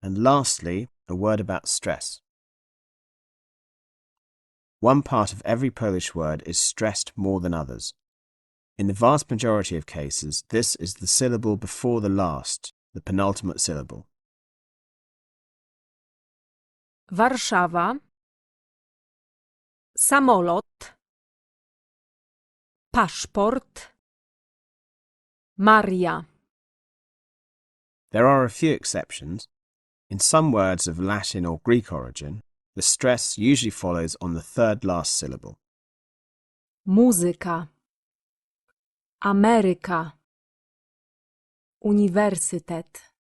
And lastly, a word about stress. One part of every Polish word is stressed more than others. In the vast majority of cases, this is the syllable before the last, the penultimate syllable. Warszawa, samolot, paszport, Maria. There are a few exceptions. In some words of Latin or Greek origin, the stress usually follows on the third last syllable. Muzyka, Ameryka, uniwersytet.